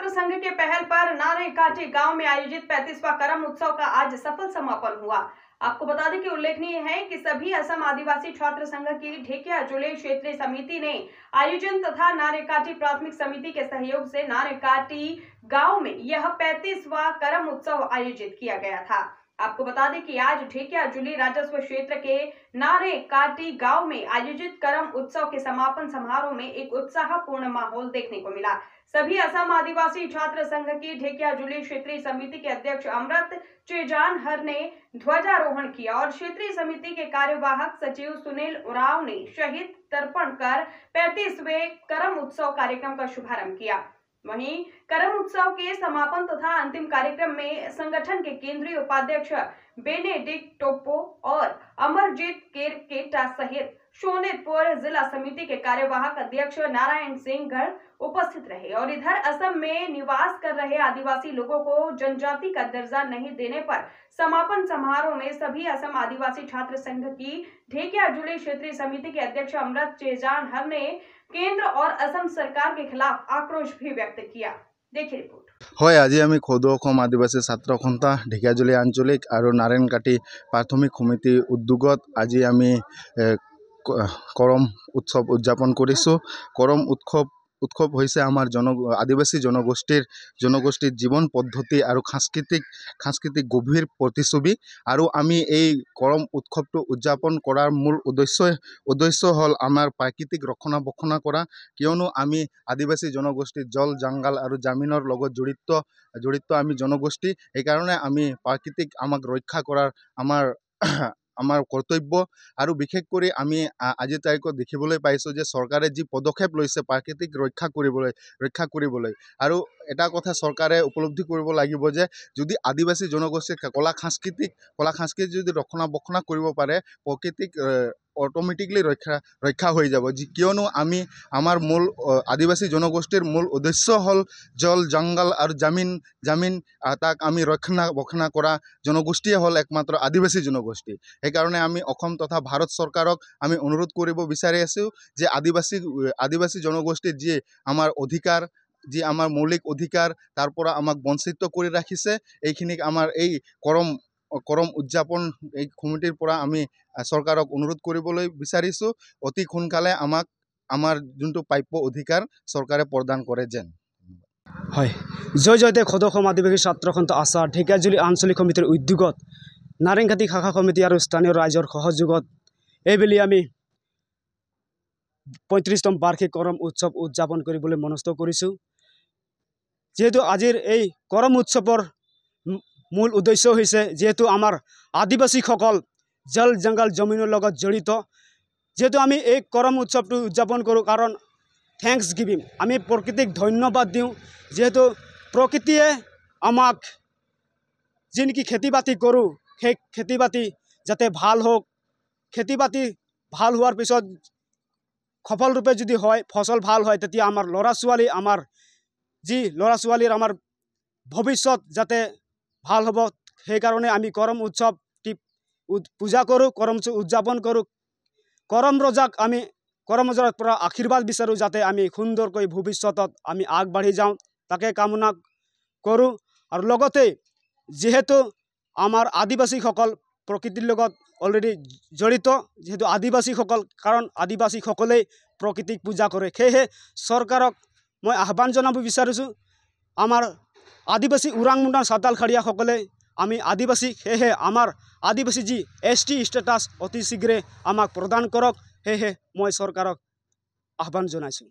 छात्र संघ के पहल पर नारेकाटी गांव में आयोजित 35वां करम उत्सव का आज सफल समापन हुआ। आपको बता दें कि उल्लेखनीय है कि सभी असम आदिवासी छात्र संघ की ढेकियाजुली क्षेत्रीय समिति ने आयोजन तथा नारेकाटी प्राथमिक समिति के सहयोग से नारेकाटी गांव में यह 35वां करम उत्सव आयोजित किया गया था। आपको बता दें कि आज ढेकियाजुली राजस्व क्षेत्र के नारेकाटी गांव में आयोजित करम उत्सव के समापन समारोह में एक उत्साहपूर्ण माहौल देखने को मिला। सभी असम आदिवासी छात्र संघ की ढेकियाजुली क्षेत्रीय समिति के अध्यक्ष अमृत चेजानहर ने ध्वजारोहण किया और क्षेत्रीय समिति के कार्यवाहक सचिव सुनील उरांव ने शहीद तर्पण कर 35वें करम उत्सव कार्यक्रम का शुभारंभ किया। वहीं करम उत्सव के समापन तथा अंतिम कार्यक्रम में संगठन के केंद्रीय उपाध्यक्ष बेनेडिक्ट टोप्पो और अमरजीत केरकेटा सहित शोनितपुर जिला समिति के कार्यवाहक अध्यक्ष नारायण सिंह गर्ग उपस्थित रहे और इधर असम में निवास कर रहे आदिवासी लोगों को जनजाति का दर्जा नहीं देने पर समापन समारोह में सभी असम आदिवासी छात्र संघ की ढेकियाजुली क्षेत्रीय समिति के अध्यक्ष अमृत चेजानहर ने केंद्र और असम सरकार के खिलाफ आक्रोश भी व्यक्त किया। देखिए रिपोर्ट। হয় আজি আমি খোদ অসম আদিবাসী ছাত্ৰ সন্থা ঢেকিয়াজুলি আঞ্চলিক আৰু নাৰায়ণকাটি প্ৰাথমিক সমিতিৰ উদ্যোগত আজি আমি কৰম উৎসৱ উদযাপন কৰিছোঁ। কৰম উৎসৱ হৈছে আমাৰ আদিবাসী জনগোষ্ঠীৰ জীৱন পদ্ধতি আৰু সাংস্কৃতিক গভীৰ প্ৰতিচ্ছবি আৰু আমি এই কৰম উৎসৱটো উদযাপন কৰাৰ মূল উদ্দেশ্য হ'ল আমাৰ প্ৰাকৃতিক ৰক্ষণাবেক্ষণ কৰা, কিয়নো আমি আদিবাসী জনগোষ্ঠীৰ জল জংগল আৰু জামিনৰ লগত জড়িত আমি জনগোষ্ঠী। সেইকাৰণে আমি প্ৰাকৃতিক আমাক ৰক্ষা কৰাৰ আমাৰ কৰ্তব্য। আৰু বিশেষ কৰি আমি আজিৰ তাৰিখত দেখিবলৈ পাইছোঁ যে চৰকাৰে যি পদক্ষেপ লৈছে প্ৰাকৃতিক ৰক্ষা কৰিবলৈ আৰু এটা কথা চৰকাৰে উপলব্ধি কৰিব লাগিব যে যদি আদিবাসী জনগোষ্ঠীৰ কলা সংস্কৃতি যদি ৰক্ষণাবেক্ষণ কৰিব পাৰে প্ৰকৃতিক অটোমেটিকলি ৰক্ষা হৈ যাব। কিয়নো আমাৰ মূল আদিবাসী জনগোষ্ঠীৰ মূল উদ্দেশ্য হ'ল জল জংগল আৰু জামিন তাক আমি ৰক্ষণাবেক্ষণ কৰা জনগোষ্ঠীয়ে হ'ল একমাত্ৰ আদিবাসী জনগোষ্ঠী। সেইকাৰণে আমি অসম তথা ভাৰত চৰকাৰক আমি অনুৰোধ কৰিব বিচাৰি আছোঁ যে আদিবাসী জনগোষ্ঠীৰ যি আমাৰ অধিকাৰ, যি আমাৰ মৌলিক অধিকাৰ তাৰ পৰা আমাক বঞ্চিত কৰি ৰাখিছে, এইখিনিক আমাৰ এই কৰম উদযাপন এই কমিটিৰ পৰা আমি চৰকাৰক অনুৰোধ কৰিবলৈ বিচাৰিছোঁ অতি সোনকালে আমাৰ যোনটো প্ৰাপ্য অধিকাৰ চৰকাৰে প্ৰদান কৰে যেন। হয়, জয় জয়তে খোদ অসম আদিবাসী ছাত্ৰ সন্থা আছা ঢেকিয়াজুলি আঞ্চলিক সমিতিৰ উদ্যোগত নাৰেংকাটি শাখা সমিতি আৰু স্থানীয় ৰাইজৰ সহযোগত এইবেলি আমি 35তম বাৰ্ষিক কৰম উৎসৱ উদযাপন কৰিবলৈ মনস্থ কৰিছোঁ। যেহেতু আজিৰ এই কৰম উৎসৱৰ মূল উদ্দেশ্য হৈছে যেহেতু আমাৰ আদিবাসীসকল জল জংগল জমিনৰ লগত জড়িত, যেহেতু আমি এই কৰম উৎসৱটো উদযাপন কৰোঁ কাৰণ থেংকছ গিভিং, আমি প্ৰকৃতিক ধন্যবাদ দিওঁ। যেহেতু প্ৰকৃতিয়ে আমাক যি নেকি খেতি বাতি কৰোঁ সেই খেতি বাতি যাতে ভাল হওক, খেতি বাতি ভাল হোৱাৰ পিছত সফলৰূপে যদি হয় ফসল ভাল হয় তেতিয়া আমাৰ ল'ৰা ছোৱালীৰ আমাৰ ভৱিষ্যত যাতে ভাল হ'ব, সেইকাৰণে আমি কৰম উৎসৱ পূজা কৰোঁ, কৰম উদযাপন কৰোঁ। কৰম ৰজাক আমি কৰম ৰজাৰ পৰা আশীৰ্বাদ বিচাৰোঁ যাতে আমি সুন্দৰকৈ ভৱিষ্যতত আমি আগবাঢ়ি যাওঁ, তাকে কামনা কৰোঁ। আৰু লগতে যেহেতু আমাৰ আদিবাসীসকল প্ৰকৃতিৰ লগত অলৰেডি জড়িত, যেহেতু আদিবাসীসকল কাৰণ আদিবাসীসকলেই প্ৰকৃতিক পূজা কৰে, সেয়েহে চৰকাৰক মই আহ্বান জনাব বিচাৰিছোঁ আমাৰ আদিবাসী ওৰাং মুণ্ডা চাওতাল খাৰিয়াসকলে আমি আদিবাসী, সেয়েহে আমাৰ আদিবাসী যি ST ষ্টেটাছ অতি শীঘ্ৰে আমাক প্ৰদান কৰক, সেয়েহে মই চৰকাৰক আহ্বান জনাইছোঁ।